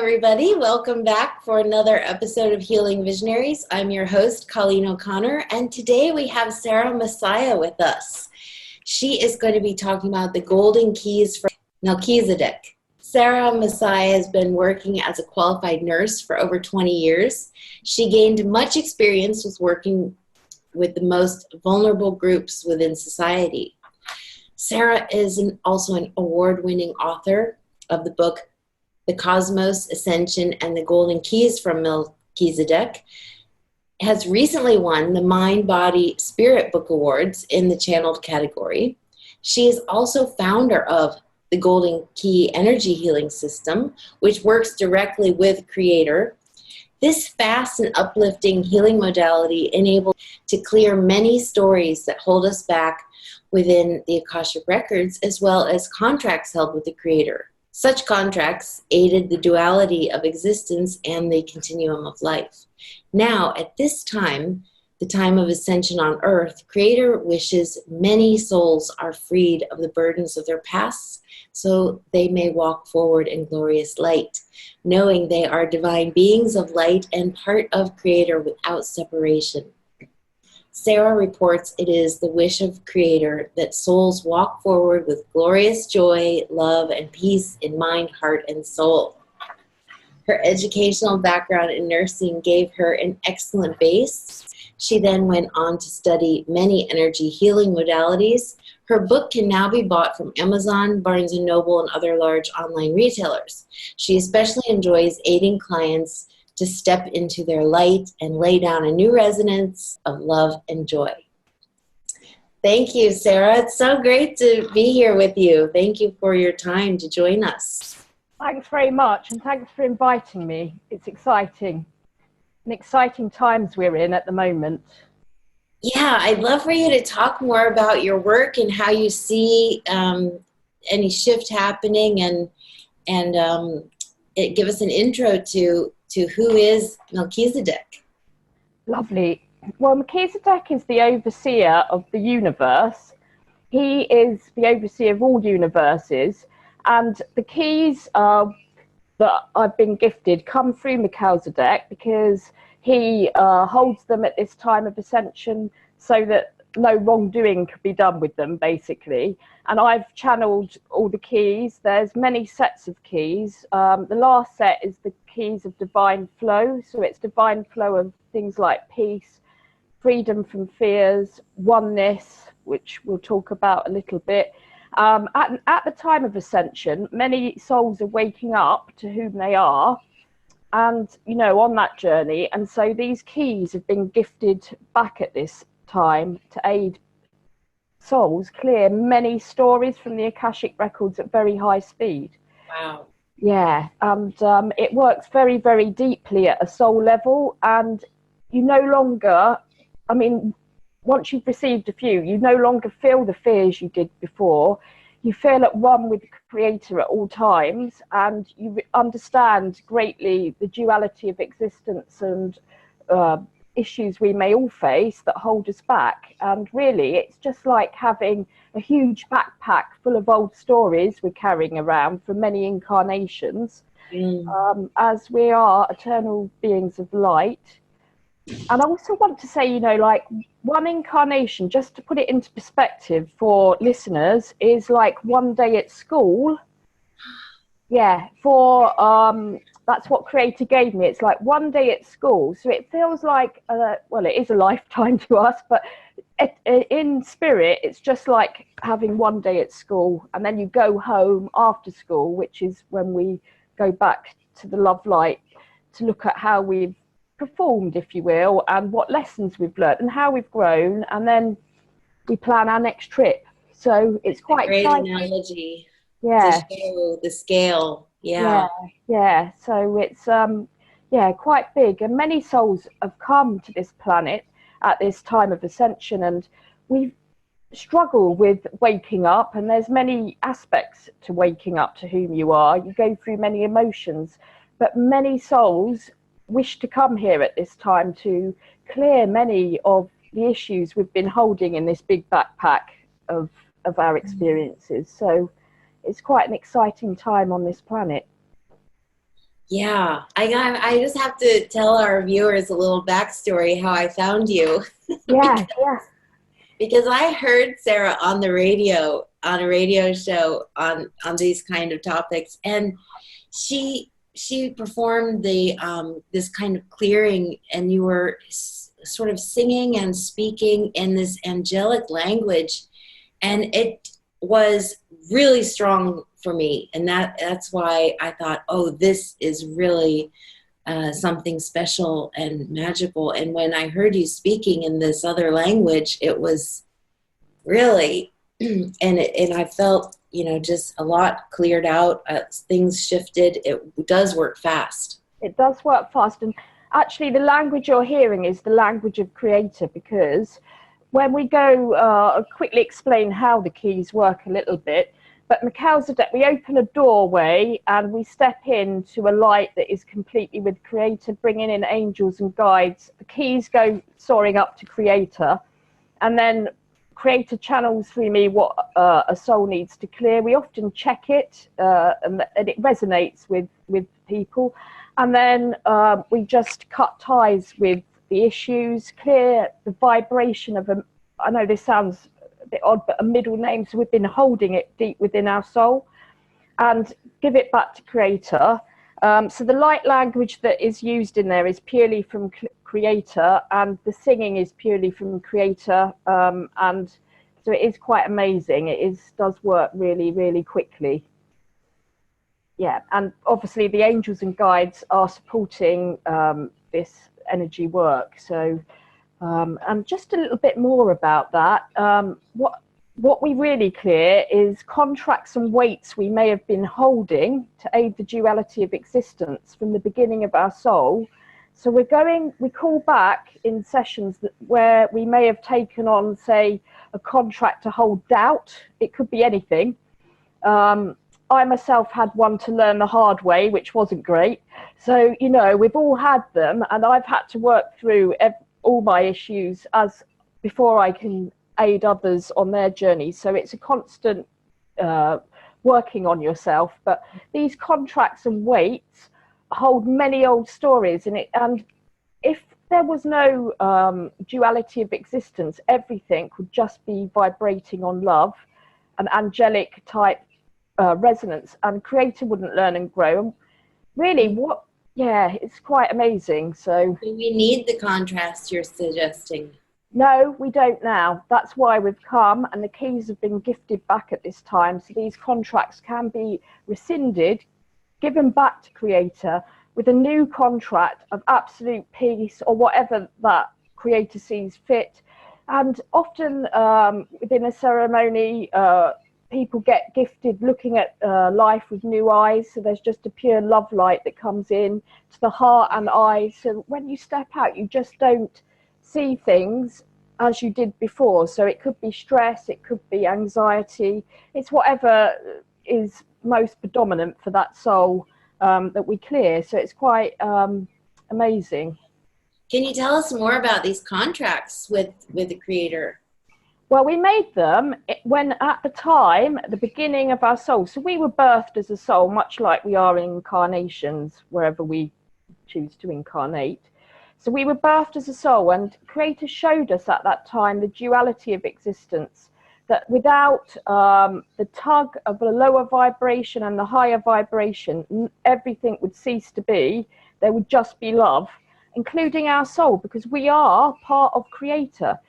everybody. Welcome back for another episode of Healing Visionaries. I'm your host, Colleen O'Connor, and today we have Sarah Massiah with us. She is going to be talking about the golden keys for Melchizedek. Sarah Massiah has been working as a qualified nurse for over 20 years. She gained much experience with working with the most vulnerable groups within society. Sarah is also an award-winning author of the book The Cosmos, Ascension, and the Golden Keys from Melchizedek, has recently won the Mind, Body, Spirit Book Awards in the Channeled category. She is also founder of the Golden Key Energy Healing System, which works directly with Creator. This fast and uplifting healing modality enables to clear many stories that hold us back within the Akashic Records, as well as contracts held with the Creator. Such contracts aided the duality of existence and the continuum of life. Now, at this time, the time of ascension on earth, Creator wishes many souls are freed of the burdens of their pasts so they may walk forward in glorious light, knowing they are divine beings of light and part of Creator without separation. Sarah reports it is the wish of Creator that souls walk forward with glorious joy, love, and peace in mind, heart, and soul. Her educational background in nursing gave her an excellent base. She then went on to study many energy healing modalities. Her book can now be bought from Amazon, Barnes & Noble, and other large online retailers. She especially enjoys aiding clients to step into their light and lay down a new resonance of love and joy. Thank you, Sarah. It's so great to be here with you. Thank you for your time to join us. Thanks very much, and thanks for inviting me. It's exciting. And exciting times we're in at the moment. Yeah, I'd love for you to talk more about your work and how you see any shift happening, and give us an intro to who is Melchizedek. Lovely. Well, Melchizedek is the overseer of the universe. He is the overseer of all universes, and the keys that I've been gifted come through Melchizedek because he holds them at this time of ascension so that no wrongdoing could be done with them, basically. And I've channeled all the keys. There's many sets of keys. The last set is the keys of divine flow. So it's divine flow of things like peace, freedom from fears, oneness, which we'll talk about a little bit. At the time of ascension, many souls are waking up to whom they are and, on that journey. And so these keys have been gifted back at this time to aid souls clear many stories from the Akashic Records at very high speed. Wow. Yeah, and it works very, very deeply at a soul level, and you no longer, once you've received a few, you no longer feel the fears you did before. You feel at one with the Creator at all times, and you understand greatly the duality of existence and issues we may all face that hold us back. And really, it's just like having a huge backpack full of old stories we're carrying around for many incarnations, as we are eternal beings of light. And I also want to say, like one incarnation, just to put it into perspective for listeners, is like one day at school. Yeah, that's what Creator gave me. It's like one day at school. So it feels like, it is a lifetime to us, but in spirit, it's just like having one day at school. And then you go home after school, which is when we go back to the love light to look at how we've performed, if you will, and what lessons we've learned and how we've grown. And then we plan our next trip. So it's quite exciting. Great analogy. Yeah. To show the scale. Yeah. So it's quite big, and many souls have come to this planet at this time of ascension, and we struggle with waking up, and there's many aspects to waking up to whom you are. You go through many emotions, but many souls wish to come here at this time to clear many of the issues we've been holding in this big backpack of our experiences. So it's quite an exciting time on this planet. Yeah, I just have to tell our viewers a little backstory how I found you. Yeah, yeah. Because I heard Sarah on the radio, on a radio show on these kind of topics, and she performed the this kind of clearing, and you were sort of singing and speaking in this angelic language, and it was really strong for me, and that's why I thought, oh, this is really something special and magical. And when I heard you speaking in this other language, it was really, and I felt, just a lot cleared out. Things shifted. It does work fast. It does work fast. And actually, the language you're hearing is the language of creator, because when we go, I'll quickly explain how the keys work a little bit. But Melchizedek, we open a doorway and we step into a light that is completely with creator, bringing in angels and guides. The keys go soaring up to creator, and then creator channels through me what a soul needs to clear. We often check it, and it resonates with people. And then we just cut ties with the issues, clear the vibration of I know this sounds a bit odd, but a middle name. So we've been holding it deep within our soul and give it back to creator. So the light language that is used in there is purely from creator, and the singing is purely from creator. And so it is quite amazing. It does work really, really quickly. Yeah, and obviously the angels and guides are supporting this energy work. So, and just a little bit more about that. What we really clear is contracts and weights we may have been holding to aid the duality of existence from the beginning of our soul. So we call back in sessions where we may have taken on, say, a contract to hold doubt. It could be anything. I myself had one to learn the hard way, which wasn't great. So, we've all had them, and I've had to work through all my issues before I can aid others on their journey. So it's a constant working on yourself. But these contracts and weights hold many old stories in it, and if there was no duality of existence, everything would just be vibrating on love, an angelic type resonance, and creator wouldn't learn and grow. And really, it's quite amazing. So We need the contrast you're suggesting. no, we don't now. That's why we've come, and the keys have been gifted back at this time. So these contracts can be rescinded, given back to creator with a new contract of absolute peace, or whatever that creator sees fit. And often within a ceremony, people get gifted looking at life with new eyes. So there's just a pure love light that comes in to the heart and eyes. So when you step out, you just don't see things as you did before. So it could be stress, it could be anxiety. It's whatever is most predominant for that soul that we clear. So it's quite amazing. Can you tell us more about these contracts with the creator? Well, we made them when at the time, at the beginning of our soul. So we were birthed as a soul, much like we are in incarnations, wherever we choose to incarnate. So we were birthed as a soul, and Creator showed us at that time the duality of existence, that without the tug of the lower vibration and the higher vibration, everything would cease to be. There would just be love, including our soul, because we are part of Creator.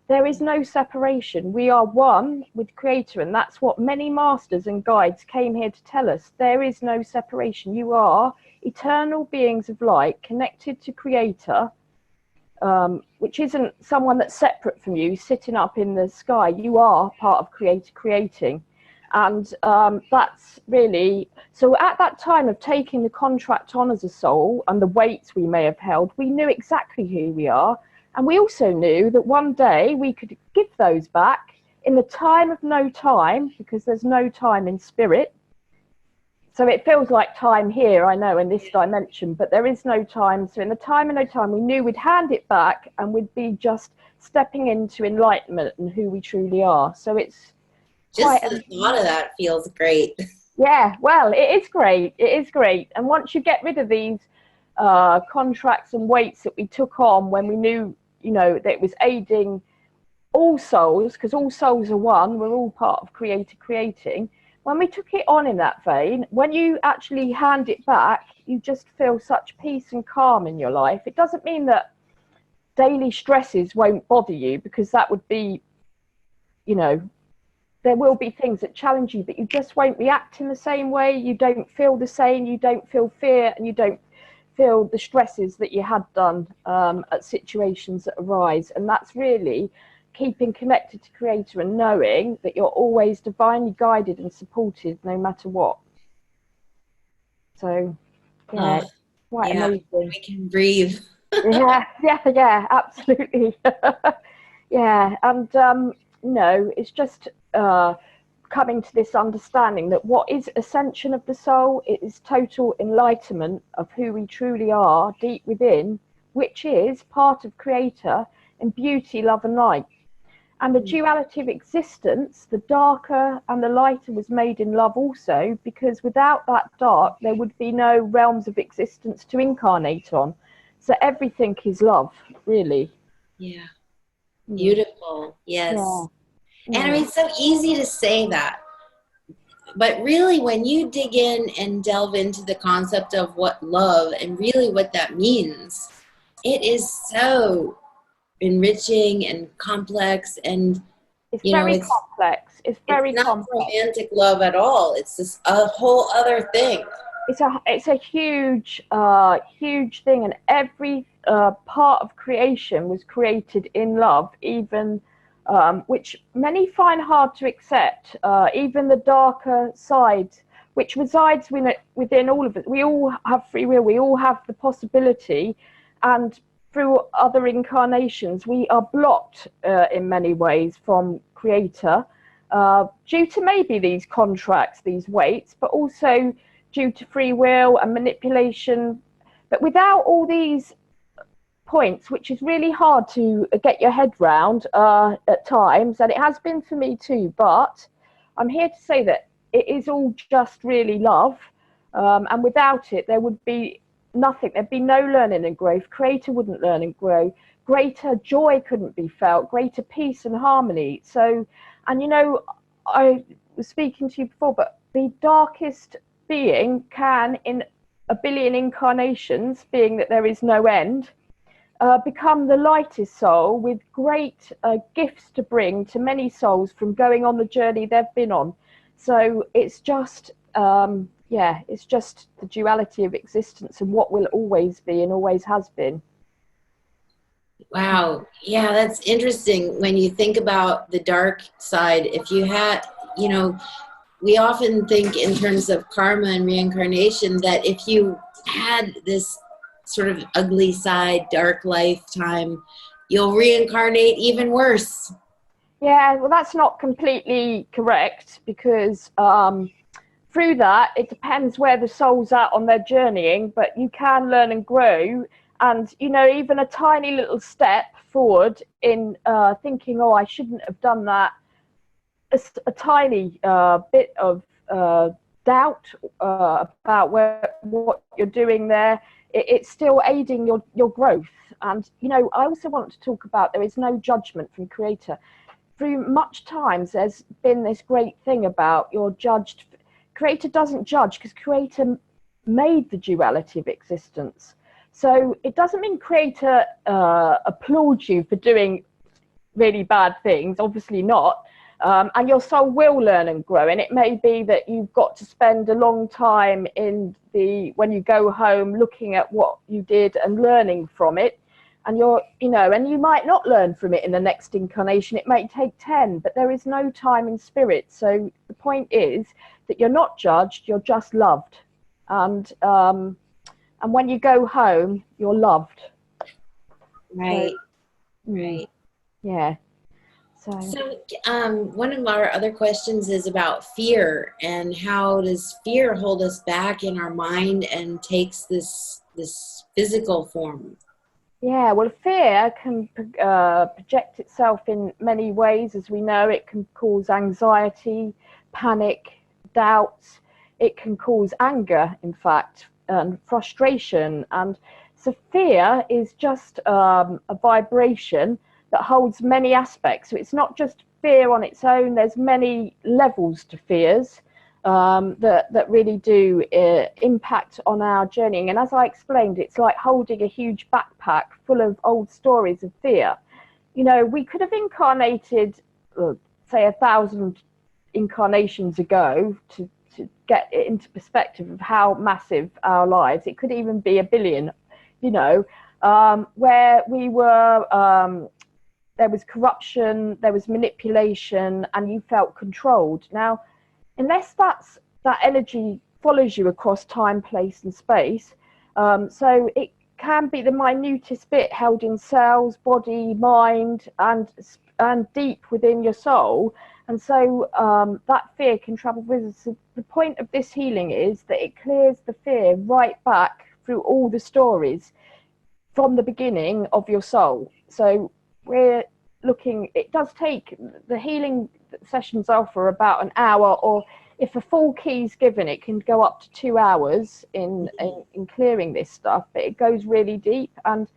There is no separation. We are one with Creator, and that's what many masters and guides came here to tell us. There is no separation. You are eternal beings of light connected to Creator, which isn't someone that's separate from you, sitting up in the sky. You are part of Creator creating. And that's really, so at that time of taking the contract on as a soul and the weights we may have held, we knew exactly who we are. And we also knew that one day we could give those back in the time of no time, because there's no time in spirit. So it feels like time here, I know, in this dimension, but there is no time. So in the time of no time, we knew we'd hand it back and we'd be just stepping into enlightenment and who we truly are. So it's just the thought of that feels great. Yeah, well, it is great. It is great. And once you get rid of these contracts and weights that we took on when we knew, you know, that it was aiding all souls, because all souls are one, we're all part of Creator creating. When we took it on in that vein, when you actually hand it back, you just feel such peace and calm in your life. It doesn't mean that daily stresses won't bother you, because that would be, you know, there will be things that challenge you, but you just won't react in the same way. You don't feel the same. You don't feel fear, and you don't feel the stresses that you had done at situations that arise. And that's really keeping connected to Creator and knowing that you're always divinely guided and supported no matter what. So, yeah, it's quite amazing. We can breathe. yeah, absolutely. Yeah, and no, it's just coming to this understanding that what is ascension of the soul, it is total enlightenment of who we truly are deep within, which is part of Creator in beauty, love and light. And the duality of existence, the darker and the lighter, was made in love also, because without that dark there would be no realms of existence to incarnate on. So everything is love, really. Yeah. Beautiful. Yes. Yeah. And I mean, it's so easy to say that. But really, when you dig in and delve into the concept of what love and really what that means, it is so enriching and complex, and it's very complex. It's very complex. Not romantic love at all. It's just a whole other thing. It's a huge huge thing, and every part of creation was created in love, even which many find hard to accept, even the darker side which resides within all of it. We all have free will, we all have the possibility, and through other incarnations we are blocked in many ways from Creator, due to maybe these contracts, these weights, but also due to free will and manipulation. But without all these points, which is really hard to get your head round at times, and it has been for me too, but I'm here to say that it is all just really love, and without it there would be nothing. There'd be no learning and growth. Creator wouldn't learn and grow. Greater joy couldn't be felt, greater peace and harmony. So, and you know, I was speaking to you before, but the darkest being can, in a billion incarnations, being that there is no end, become the lightest soul with great gifts to bring to many souls from going on the journey they've been on. So it's just it's just the duality of existence and what will always be and always has been. Wow. Yeah, that's interesting when you think about the dark side. If you had, you know, we often think in terms of karma and reincarnation, that if you had this sort of ugly side, dark lifetime, you'll reincarnate even worse. Yeah, well, that's not completely correct, because through that, it depends where the soul's at on their journeying, but you can learn and grow. And, you know, even a tiny little step forward in thinking, oh, I shouldn't have done that, a tiny bit of doubt about what you're doing there, it's still aiding your growth. And, you know, I also want to talk about there is no judgment from Creator. Through much times, there's been this great thing about you're judged. Creator doesn't judge, because Creator made the duality of existence. So it doesn't mean Creator applauds you for doing really bad things, obviously not. And your soul will learn and grow. And it may be that you've got to spend a long time when you go home, looking at what you did and learning from it. And and you might not learn from it in the next incarnation. It may take 10, but there is no time in spirit. So the point is that you're not judged, you're just loved. And when you go home, you're loved. Right. So, right. Yeah. So one of our other questions is about fear, and how does fear hold us back in our mind and takes this physical form? Yeah, well, fear can project itself in many ways. As we know, it can cause anxiety, panic, doubts. it can cause anger, in fact, and frustration. And so fear is just a vibration that holds many aspects. So it's not just fear on its own. There's many levels to fears that really do impact on our journeying. And as I explained, it's like holding a huge backpack full of old stories of fear. You know, we could have incarnated, say, 1,000 incarnations ago to get it into perspective of how massive our lives. It could even be 1 billion, you know, where we were, there was corruption, there was manipulation, and you felt controlled. Now, unless that energy follows you across time, place, and space, so it can be the minutest bit held in cells, body, mind, and deep within your soul. And so that fear can travel with us. So the point of this healing is that it clears the fear right back through all the stories from the beginning of your soul. So we're looking, it does take, the healing sessions are for about an hour, or if a full key is given, it can go up to 2 hours in clearing this stuff. But it goes really deep, and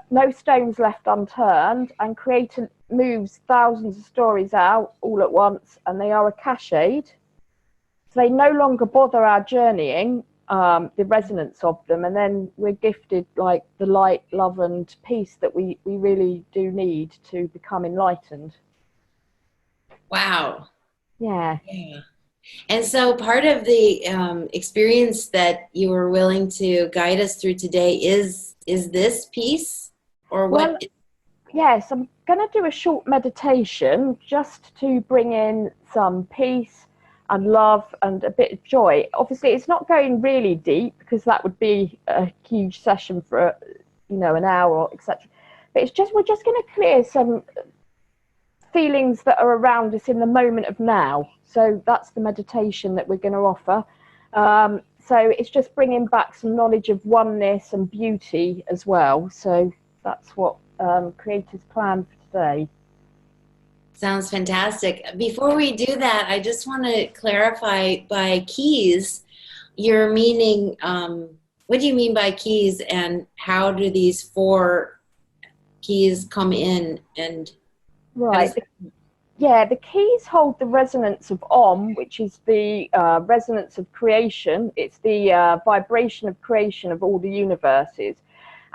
no stones left unturned, and creator moves thousands of stories out all at once, and they are a cached. So they no longer bother our journeying, the resonance of them, and then we're gifted like the light, love, and peace that we really do need to become enlightened. Wow. Yeah. And so part of the experience that you were willing to guide us through today is this piece, or what? Well, yes, I'm going to do a short meditation just to bring in some peace and love and a bit of joy. Obviously, it's not going really deep because that would be a huge session for, you know, an hour or etc. But it's just, we're just going to clear some feelings that are around us in the moment of now. So that's the meditation that we're going to offer. So it's just bringing back some knowledge of oneness and beauty as well. So that's what Creator's plan for today. Sounds fantastic. Before we do that, I just want to clarify by keys, your meaning, what do you mean by keys, and how do these 4 keys come in? And right. Yeah, the keys hold the resonance of Om, which is the resonance of creation. It's the vibration of creation of all the universes.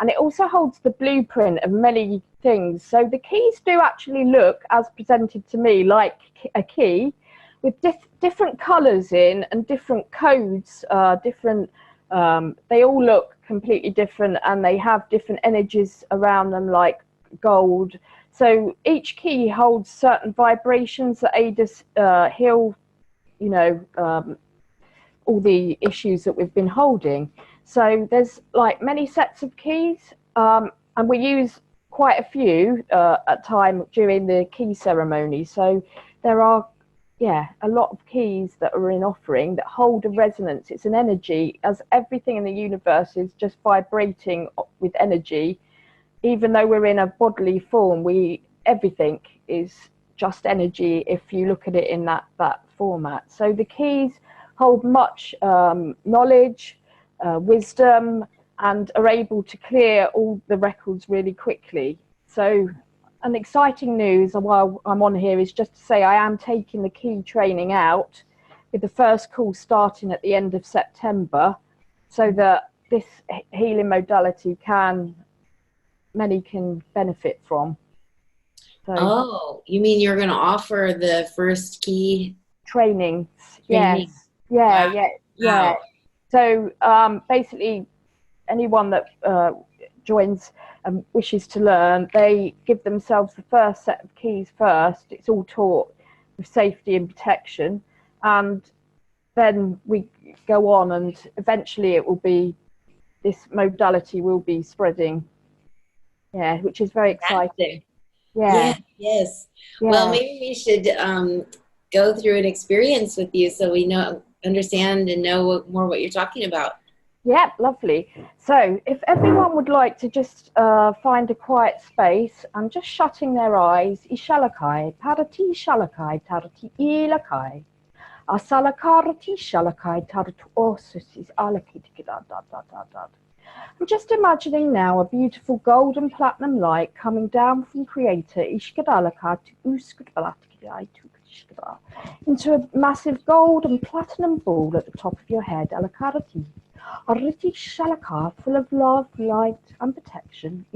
And it also holds the blueprint of many things. So the keys do actually look, as presented to me, like a key with different colours in and different codes, they all look completely different, and they have different energies around them, like gold. So each key holds certain vibrations that aid us heal, you know, all the issues that we've been holding. So there's like many sets of keys, and we use quite a few at time during the key ceremony. So there are, yeah, a lot of keys that are in offering that hold a resonance. It's an energy, as everything in the universe is just vibrating with energy. Even though we're in a bodily form, everything is just energy if you look at it in that format. So the keys hold much knowledge, wisdom, and are able to clear all the records really quickly. So an exciting news while I'm on here is just to say I am taking the key training out, with the first course starting at the end of September, so that this healing modality many can benefit from. So, oh, you mean you're going to offer the first key training? training? Yes. Yeah, Wow. yeah. Wow. So basically, anyone that joins and wishes to learn, they give themselves the first set of keys first. It's all taught with safety and protection, and then we go on, and eventually it will be, this modality will be spreading. Yeah, which is very exciting. Yeah. Yes. Yeah. Well, maybe we should go through an experience with you so we understand and know more what you're talking about. Yeah, lovely. So if everyone would like to just find a quiet space and just shutting their eyes, Ishalakai, Parati Shalakai, Tarati Ilakai, Asalakarati shalakai taratu osusis alakitikidat. I'm just imagining now a beautiful golden platinum light coming down from Creator Ishkadalaka to Uskadalatikidai to Ishkadal into a massive gold and platinum ball at the top of your head, Alakarati. Ariti Shalaka, full of love, light, and protection.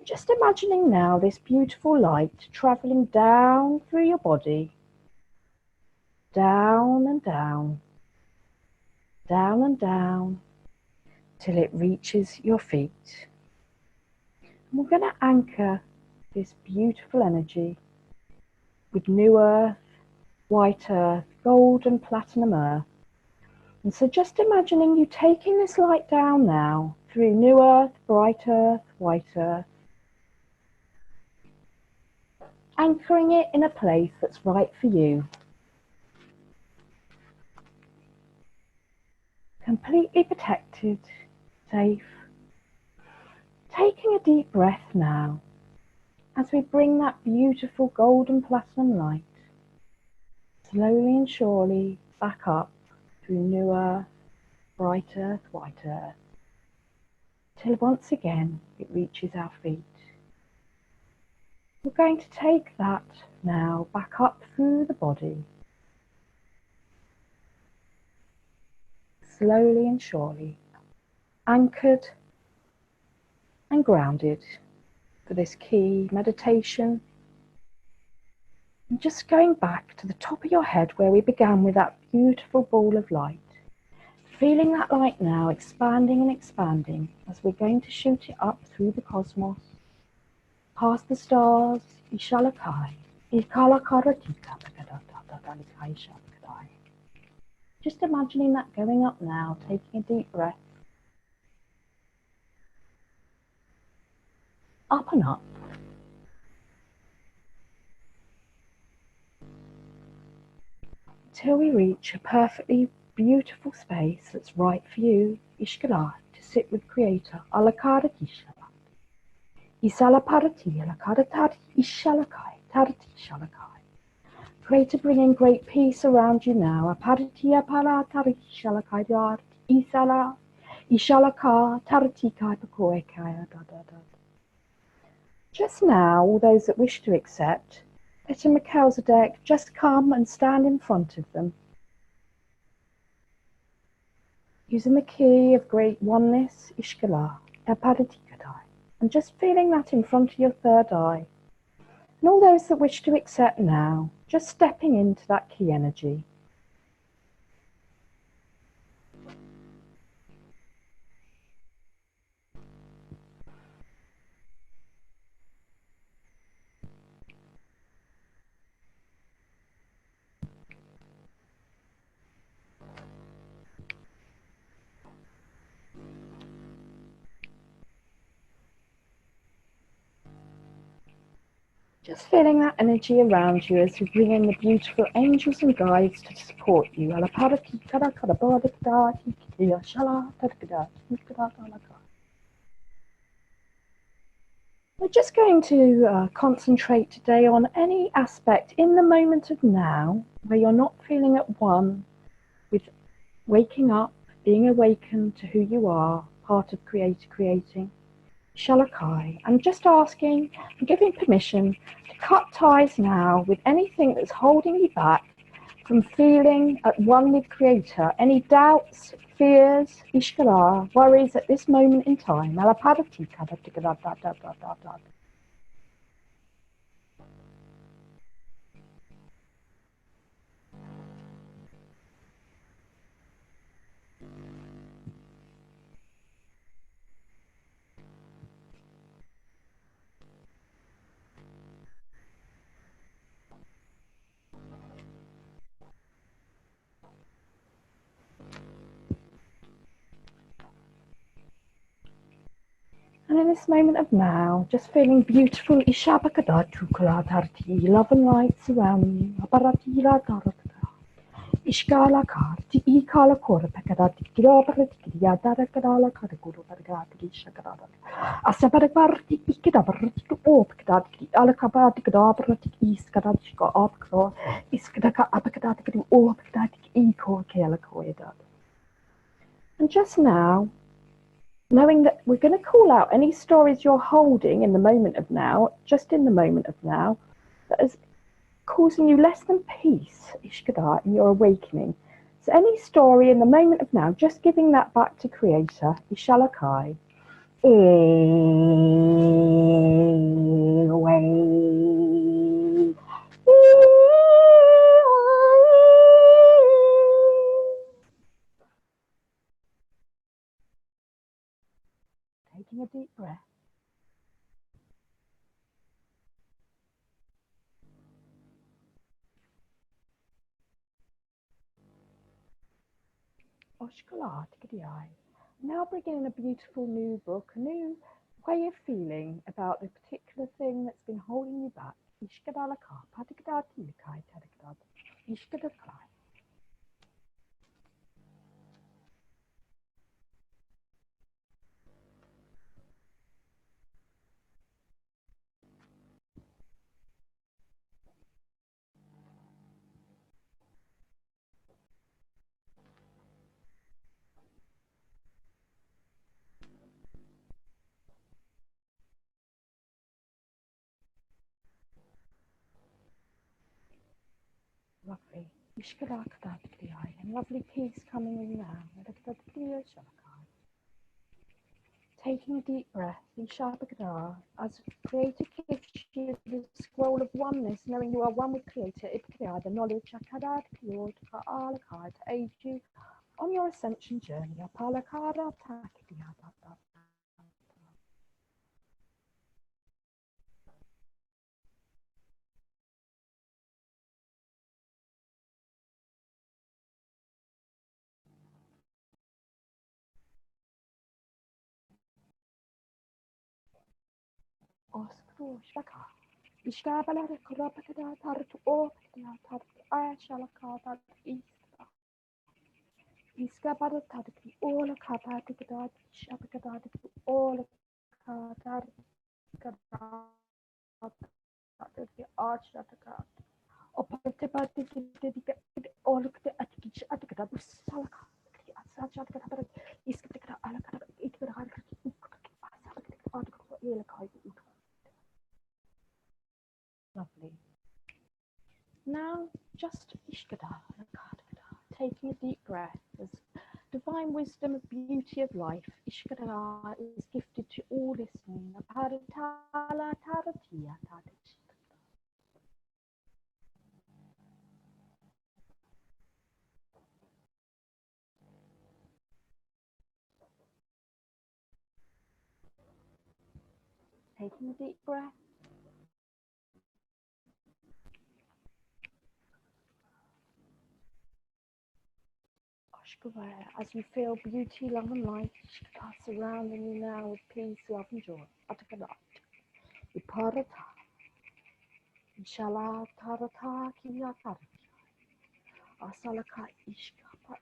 Just imagining now this beautiful light traveling down through your body, down and down, down and down, till it reaches your feet. And we're going to anchor this beautiful energy with new earth, white earth, gold and platinum earth. And so just imagining you taking this light down now through new earth, bright earth, white earth, anchoring it in a place that's right for you. Completely protected, safe. Taking a deep breath now as we bring that beautiful golden platinum light slowly and surely back up through new earth, bright earth, white earth, till once again it reaches our feet. We're going to take that now back up through the body, slowly and surely, anchored and grounded for this key meditation. And just going back to the top of your head where we began with that beautiful ball of light. Feeling that light now expanding and expanding as we're going to shoot it up through the cosmos, past the stars, Ishalakai, Ikalakaratika, just imagining that going up now, taking a deep breath. Up and up. Till we reach a perfectly beautiful space that's right for you, Ishkala, to sit with Creator, Alakara Ishala. Isala Parati, Alakara Tati, Ishalakai, Tarati Shalakai. Creator bringing great peace around you now. Aparati Apala Tari Shalakai Dart, Isala, Ishalaka, Tarati Kai Pakoe Kaya. Just now, all those that wish to accept, letting Melchizedek just come and stand in front of them. Using the key of great oneness, Ishkala, Epadikadai, and just feeling that in front of your third eye. And all those that wish to accept now, just stepping into that key energy. Just feeling that energy around you as you bring in the beautiful angels and guides to support you. We're just going to concentrate today on any aspect in the moment of now where you're not feeling at one with waking up, being awakened to who you are, part of Creator creating. Shalakai, and just asking and giving permission to cut ties now with anything that's holding you back from feeling at one with Creator, any doubts, fears, ishkala, worries at this moment in time. And in this moment of now, just feeling beautiful, love and light surround you. Ishkala karti ikala kora pakarati kirabara tikiyadara kadala kadaguru paragati shakarada. Asabarabarti ikidabarati op kadati alakabati kadabarati iskadachka opkro iskadaka apakadati op kadati iko kelakoida. And just now, knowing that we're going to call out any stories you're holding in the moment of now, just in the moment of now, that is causing you less than peace, Ishkadar, in your awakening. So any story in the moment of now, just giving that back to Creator, Ishalakai. Taking a deep breath. Now bringing in a beautiful new book, a new way of feeling about the particular thing that's been holding you back. Lovely. And lovely peace coming in now. Taking a deep breath, as Creator gives you the scroll of oneness, knowing you are one with Creator, the knowledge to aid you on your ascension journey. Lovely. Now, just taking a deep breath as divine wisdom of beauty of life, is gifted to all listening. Taking a deep breath. As you feel beauty, love and light surrounding you now with peace, love and joy. Inshallah tarata kiyakar. Asalaka ishkapa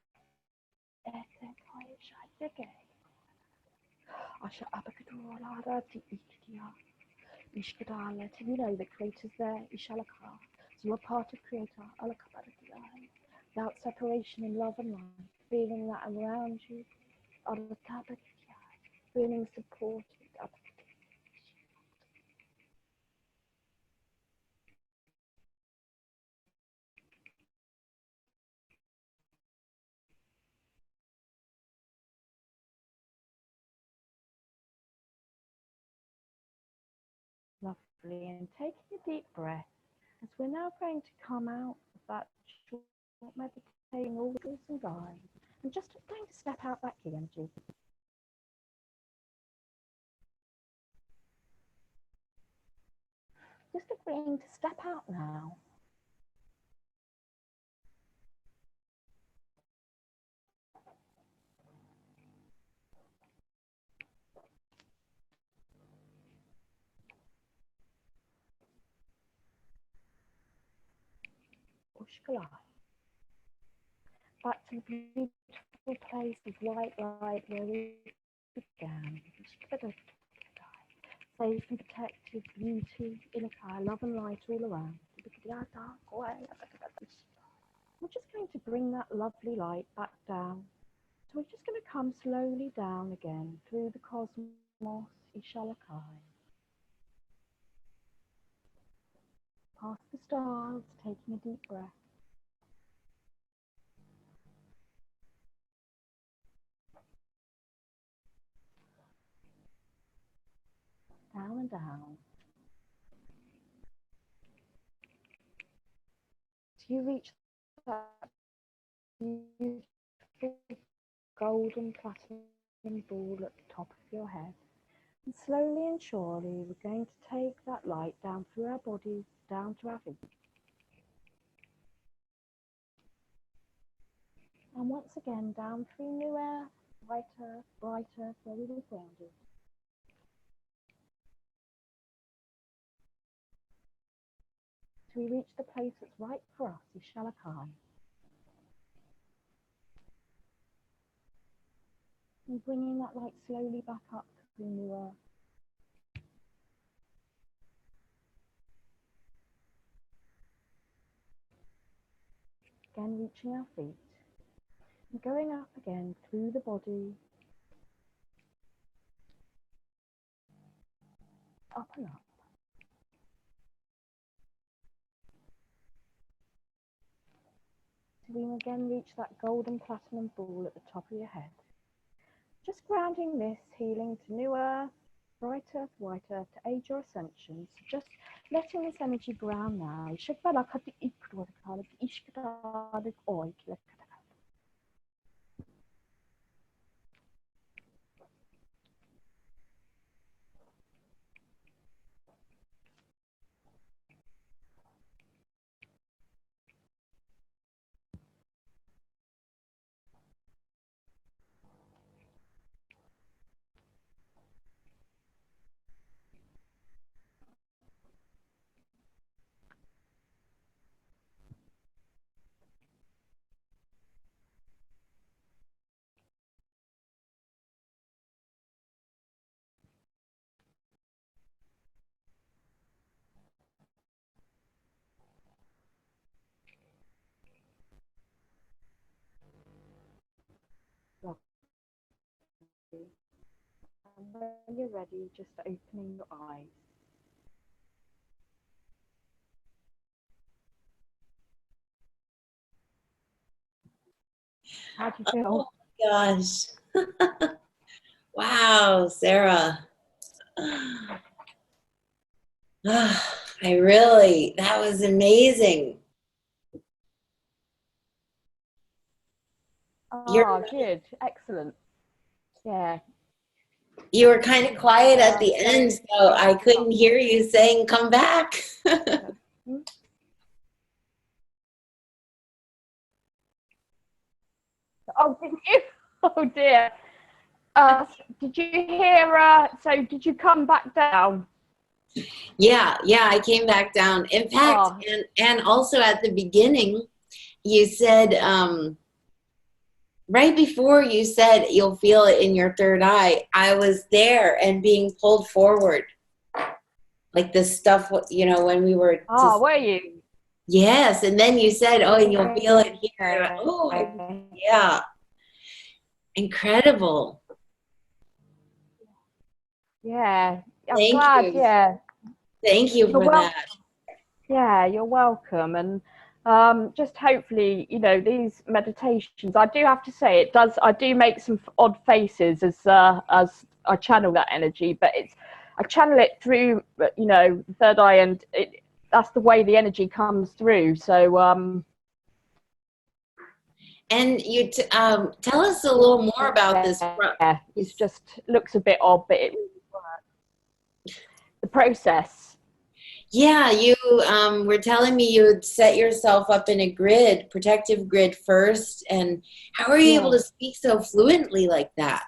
etekaya shayege. Asha abakadolara ti ikiya. Ishkada, letting you know the Creator's there, Ishalaka. So you're part of Creator, Alakabaradiya. Without separation in love and light, feeling that around you, Alakabaradiya. Feeling supported, lovely. And taking a deep breath, as we're now going to come out of that short meditating orders and guides, and just going to step out that key energy. Just agreeing to step out now. back to the beautiful place of white light where we began. Safe and protected, beauty, inner fire, love and light all around. We're just going to bring that lovely light back down. So we're just going to come slowly down again through the cosmos, Ishalakai. Past the stars, taking a deep breath. Down and down. So you reach that beautiful golden platinum ball at the top of your head. And slowly and surely, we're going to take that light down through our bodies, down to our feet. And once again, down through new air, white earth, bright earth, where we were grounded. So we reach the place that's right for us, Ishalakai. And bringing that light slowly back up through new earth. Again, reaching our feet. And going up again through the body. Up and up. So we again reach that golden platinum ball at the top of your head. Just grounding this, healing to new earth, bright earth, white earth, to aid your ascension. So just letting this energy ground now. And when you're ready, just opening your eyes. How do you feel? Oh my gosh. Wow, Sarah. That was amazing. Good. Excellent. Yeah. You were kind of quiet at the end, so I couldn't hear you saying, come back. Oh, didn't you? Oh, dear. Did you hear, so did you come back down? Yeah, I came back down. In fact, and also at the beginning, you said, right before you said you'll feel it in your third eye, I was there and being pulled forward. Like the stuff, when we were... were you? Yes, and then you said, oh, and you'll feel it here. Oh, yeah. Incredible. Yeah. I'm Thank glad, you. yeah. Thank you for that. Yeah, you're welcome. And just hopefully, these meditations, I do have to say I do make some odd faces as I channel that energy, but I channel it through, the third eye, and that's the way the energy comes through. So, and you tell us a little more about this. Yeah, it just looks a bit odd, but it really works. The process. Yeah, you were telling me you would set yourself up in a grid, protective grid first, and how are you able to speak so fluently like that?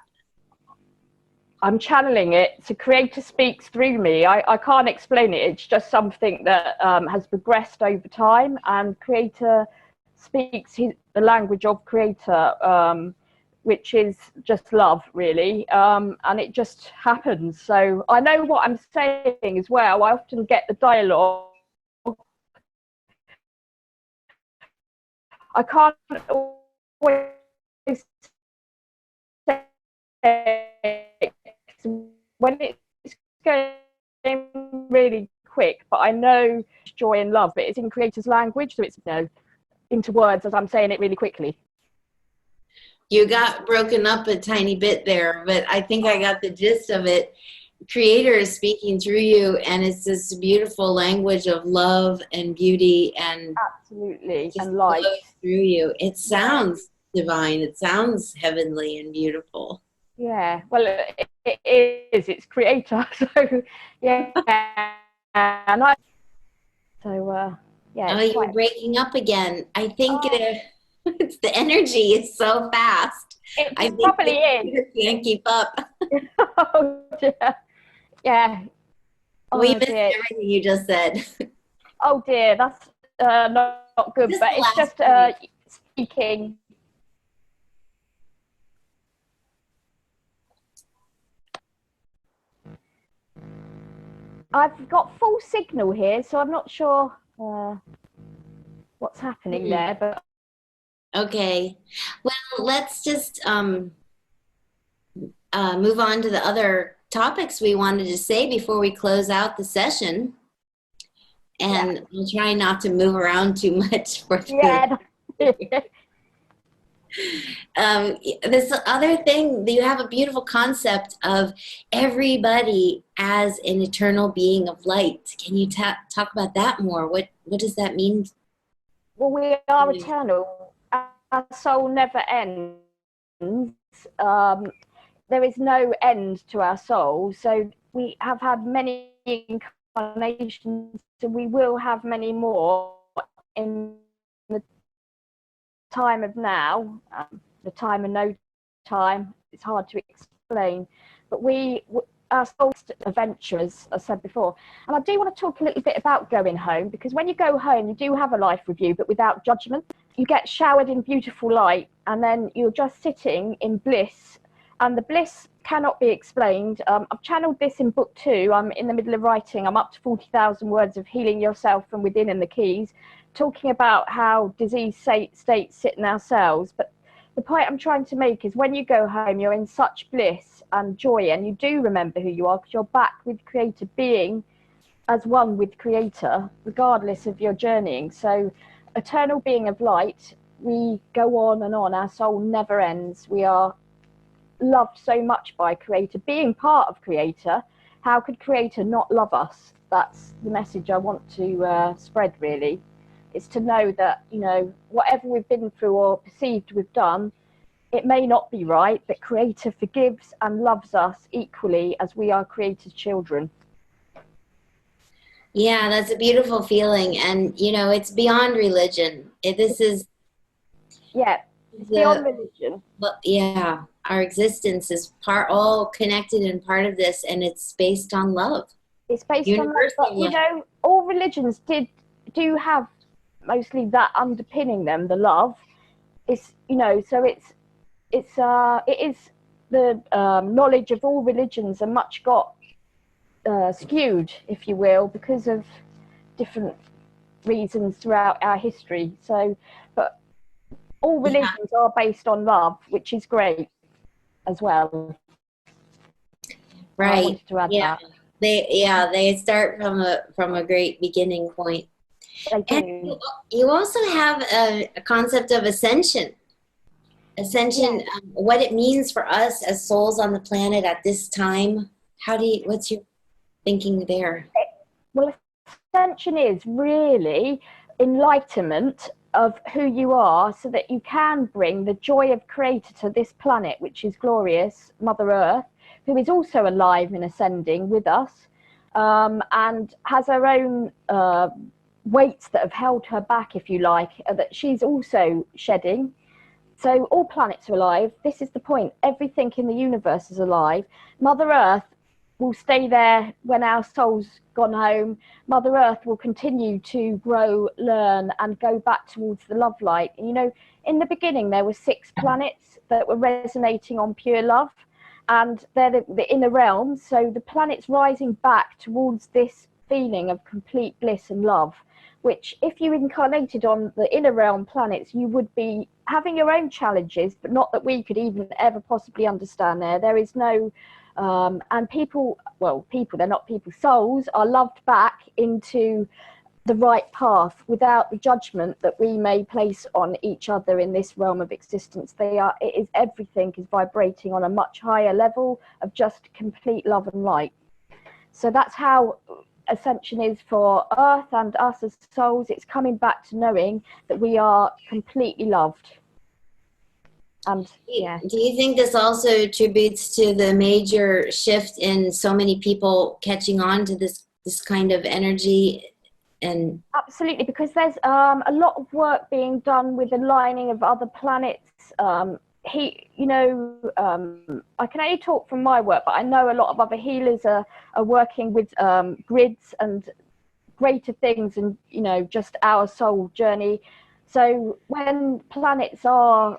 I'm channeling it. So Creator speaks through me. I can't explain it. It's just something that has progressed over time, and Creator speaks the language of Creator, which is just love, really, and it just happens. So I know what I'm saying as well. I often get the dialogue. I can't always say when it's going really quick, but I know joy and love, but it's in Creator's language, so it's, you know, into words as I'm saying it really quickly. You got broken up a tiny bit there, but I think I got the gist of it. Creator is speaking through you, and it's this beautiful language of love and beauty, and absolutely, just and light flows through you. It sounds divine. It sounds heavenly and beautiful. Yeah, well, it is. It's Creator, so yeah, and I. So yeah. Oh, you're breaking up again. I think it's the energy is so fast. I It think probably is. you can't keep up. Oh dear. Yeah. We Oh missed dear. everything you just said. Oh dear, that's not good. Just but the it's last just speaking. I've got full signal here, so I'm not sure what's happening there. But okay, well, let's just move on to the other topics we wanted to say before we close out the session. And we'll try not to move around too much for yeah. This other thing, you have a beautiful concept of everybody as an eternal being of light. Can you talk about that more? What does that mean? Well, we are eternal. Our soul never ends. There is no end to our soul. So we have had many incarnations, and we will have many more in the time of now, the time of no time. It's hard to explain, but our soul adventurers, as I said before. And I do want to talk a little bit about going home, because when you go home, you do have a life review, but without judgment. You get showered in beautiful light, and then you're just sitting in bliss, and the bliss cannot be explained. I've channeled this in book 2. I'm in the middle of writing. I'm up to 40,000 words of healing yourself from within in the keys, talking about how disease states sit in our cells. But the point I'm trying to make is when you go home, you're in such bliss and joy, and you do remember who you are, because you're back with Creator, being as one with Creator, regardless of your journeying. So, eternal being of light, we go on and on. Our soul never ends. We are loved so much by Creator. Being part of Creator, how could Creator not love us? That's the message I want to spread, really. It's to know that, you know, whatever we've been through or perceived we've done, it may not be right, but Creator forgives and loves us equally as we are Creator's children. Yeah, that's a beautiful feeling. And, you know, it's beyond religion. This is... Yeah, it's beyond religion. But yeah, our existence is all connected and part of this, and it's based on love. It's based on love, but, you know, all religions do have mostly that underpinning them, the love. It's, you know, so it is the knowledge of all religions are much got skewed, if you will, because of different reasons throughout our history. So, but all religions are based on love, which is great as well. Right. I wanted to add that. They start from a great beginning point. And you also have a concept of ascension. Ascension, what it means for us as souls on the planet at this time. What's your thinking there? Well, ascension is really enlightenment of who you are, so that you can bring the joy of Creator to this planet, which is glorious, Mother Earth, who is also alive and ascending with us, and has her own weights that have held her back, if you like, that she's also shedding. So all planets are alive. This is the point. Everything in the universe is alive. Mother Earth will stay there when our soul's gone home. Mother Earth will continue to grow, learn, and go back towards the love light. You know, in the beginning, there were 6 planets that were resonating on pure love, and they're the inner realms. So the planets rising back towards this feeling of complete bliss and love, which if you incarnated on the inner realm planets, you would be having your own challenges, but not that we could even ever possibly understand there is no and people, they're not people, souls are loved back into the right path without the judgment that we may place on each other in this realm of existence. Everything is vibrating on a much higher level of just complete love and light. So that's how ascension is for Earth and us as souls. It's coming back to knowing that we are completely loved. And yeah. Do you think this also attributes to the major shift in so many people catching on to this kind of energy? And absolutely, because there's a lot of work being done with the lining of other planets. I can only talk from my work, but I know a lot of other healers are working with grids and greater things, and just our soul journey. So when planets are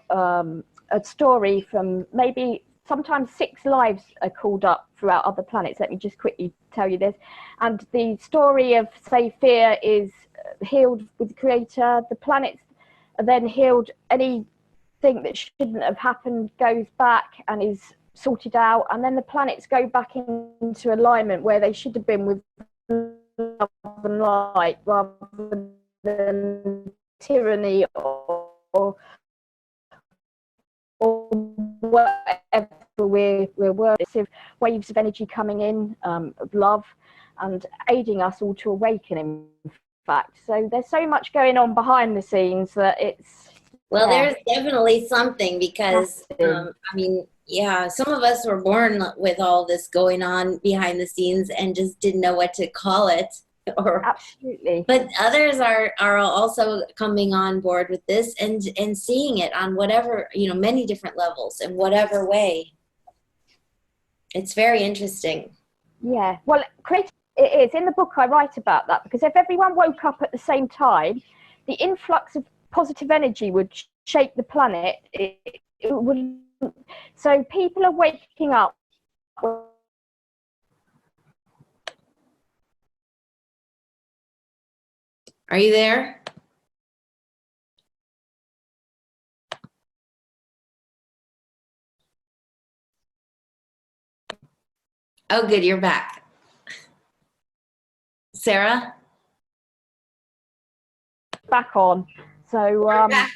a story from maybe sometimes 6 lives are called up throughout other planets. Let me just quickly tell you this. And the story of, say, fear is healed with the Creator. The planets are then healed. Anything that shouldn't have happened goes back and is sorted out. And then the planets go back into alignment where they should have been with love and light, rather than tyranny or whatever we're working. Waves of energy coming in, of love, and aiding us all to awaken, in fact. So there's so much going on behind the scenes that it's... Well, there's definitely something, because, some of us were born with all this going on behind the scenes and just didn't know what to call it. Absolutely. But others are also coming on board with this and seeing it on whatever, many different levels in whatever way. It's very interesting. Yeah, well, it is. In the book I write about that, because if everyone woke up at the same time, the influx of positive energy would shake the planet. It would. So people are waking up. Are you there? Oh, good, you're back. Sarah? Back on. So back on.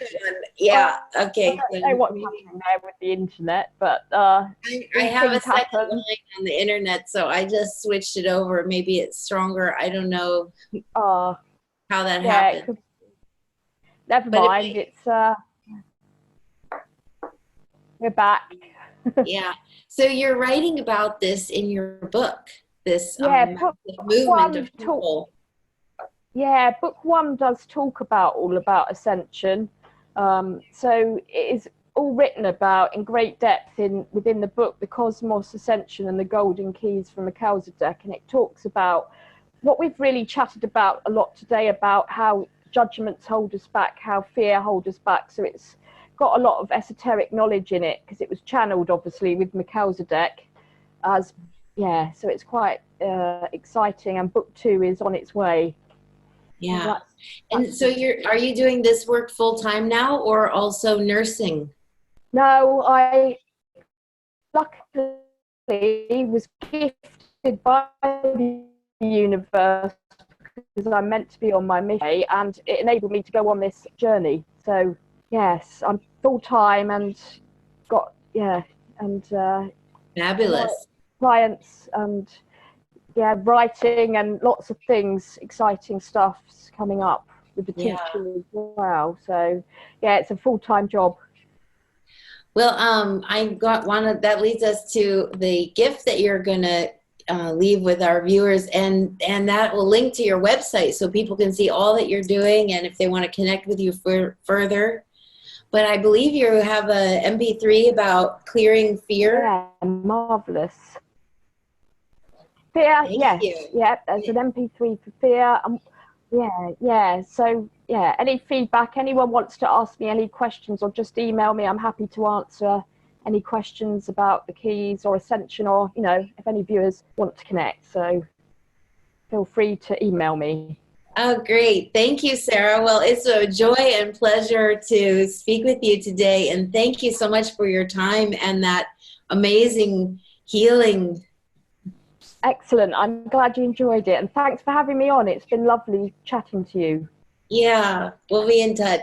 Yeah, okay. I don't know what's happening there with the internet, but I have a second line on the internet, so I just switched it over. Maybe it's stronger. I don't know how that happened. Never mind. We're back. Yeah. So you're writing about this in your book. This movement of people. Yeah, book 1 does talk all about ascension. So it is all written about in great depth within the book, the cosmos, ascension, and the golden keys from Melchizedek. And it talks about what we've really chatted about a lot today, about how judgments hold us back, how fear holds us back. So it's got a lot of esoteric knowledge in it, because it was channeled obviously with Melchizedek so it's quite exciting, and book 2 is on its way. Yeah. And so are you doing this work full time now, or also nursing? No, I luckily was gifted by the universe, because I'm meant to be on my mission, and it enabled me to go on this journey. So yes, I'm full time and got fabulous clients and writing and lots of things, exciting stuff's coming up with the teaching as well. So it's a full-time job. Well, that leads us to the gift that you're gonna leave with our viewers, and that will link to your website so people can see all that you're doing, and if they want to connect with you further. But I believe you have a MP3 about clearing fear. Yeah, marvelous. Fear, Thank yes, you. yeah. There's an MP3 for fear. Yeah. So yeah, any feedback, anyone wants to ask me any questions, or just email me. I'm happy to answer any questions about the keys or Ascension, or if any viewers want to connect. So feel free to email me. Oh, great. Thank you, Sarah. Well, it's a joy and pleasure to speak with you today. And thank you so much for your time and that amazing healing. Excellent. I'm glad you enjoyed it. And thanks for having me on. It's been lovely chatting to you. Yeah, we'll be in touch.